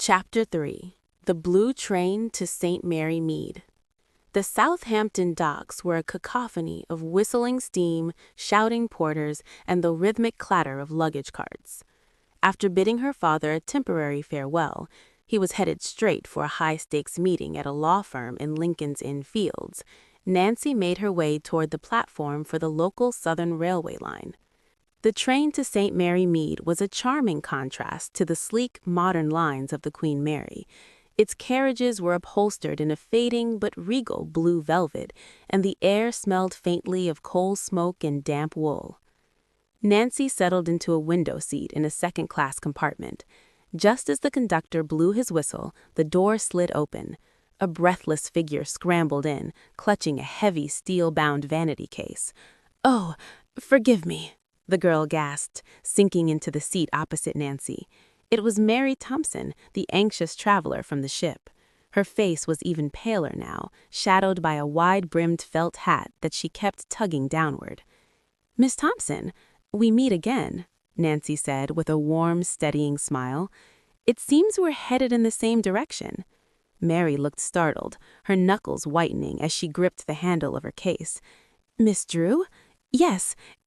Chapter 3. The Blue Train to St. Mary Mead. The Southampton docks were a cacophony of whistling steam, shouting porters, and the rhythmic clatter of luggage carts. After bidding her father a temporary farewell, he was headed straight for a high-stakes meeting at a law firm in Lincoln's Inn Fields. Nancy made her way toward the platform for the local Southern Railway line. The train to St. Mary Mead was a charming contrast to the sleek, modern lines of the Queen Mary. Its carriages were upholstered in a fading but regal blue velvet, and the air smelled faintly of coal smoke and damp wool. Nancy settled into a window seat in a second-class compartment. Just as the conductor blew his whistle, the door slid open. A breathless figure scrambled in, clutching a heavy steel-bound vanity case. "Oh, forgive me," the girl gasped, sinking into the seat opposite Nancy. It was Mary Thompson, the anxious traveler from the ship. Her face was even paler now, shadowed by a wide-brimmed felt hat that she kept tugging downward. "Miss Thompson, we meet again," Nancy said with a warm, steadying smile. "It seems we're headed in the same direction." Mary looked startled, her knuckles whitening as she gripped the handle of her case. "Miss Drew?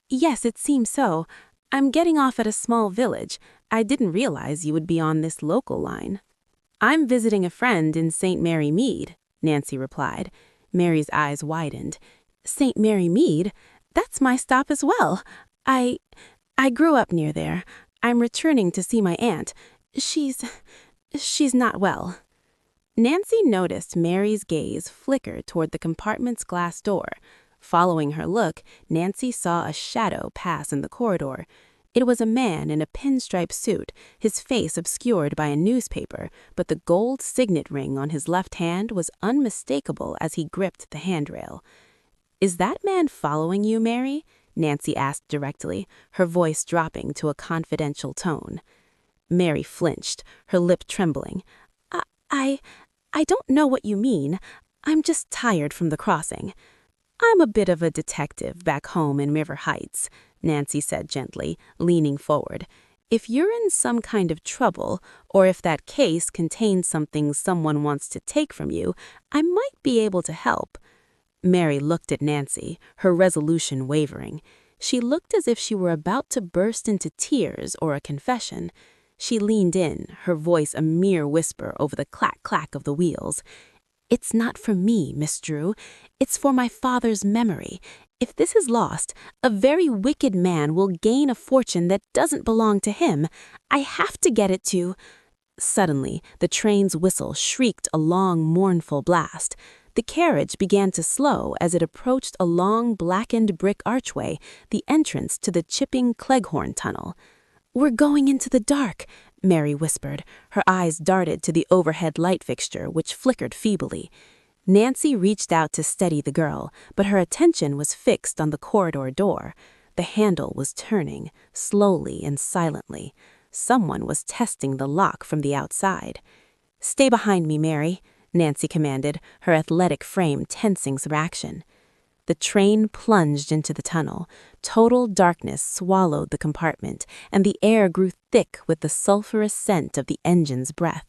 Yes, it seems so. I'm getting off at a small village. I didn't realize you would be on this local line." "I'm visiting a friend in St. Mary Mead," Nancy replied. Mary's eyes widened. "St. Mary Mead? That's my stop as well. I grew up near there. I'm returning to see my aunt. She's not well." Nancy noticed Mary's gaze flicker toward the compartment's glass door. Following her look, Nancy saw a shadow pass in the corridor. It was a man in a pinstripe suit, his face obscured by a newspaper, but the gold signet ring on his left hand was unmistakable as he gripped the handrail. "Is that man following you, Mary?" Nancy asked directly, her voice dropping to a confidential tone. Mary flinched, her lip trembling. I don't know what you mean. I'm just tired from the crossing." "I'm a bit of a detective back home in River Heights," Nancy said gently, leaning forward. "If you're in some kind of trouble, or if that case contains something someone wants to take from you, I might be able to help." Mary looked at Nancy, her resolution wavering. She looked as if she were about to burst into tears or a confession. She leaned in, her voice a mere whisper over the clack-clack of the wheels. "It's not for me, Miss Drew. It's for my father's memory. If this is lost, a very wicked man will gain a fortune that doesn't belong to him. I have to get it to—" Suddenly, the train's whistle shrieked a long, mournful blast. The carriage began to slow as it approached a long, blackened brick archway, the entrance to the Chipping Cleghorn tunnel. "We're going into the dark," Mary whispered. Her eyes darted to the overhead light fixture, which flickered feebly. Nancy reached out to steady the girl, but her attention was fixed on the corridor door. The handle was turning, slowly and silently. Someone was testing the lock from the outside. "Stay behind me, Mary," Nancy commanded, her athletic frame tensing for action. The train plunged into the tunnel. Total darkness swallowed the compartment, and the air grew thick with the sulphurous scent of the engine's breath.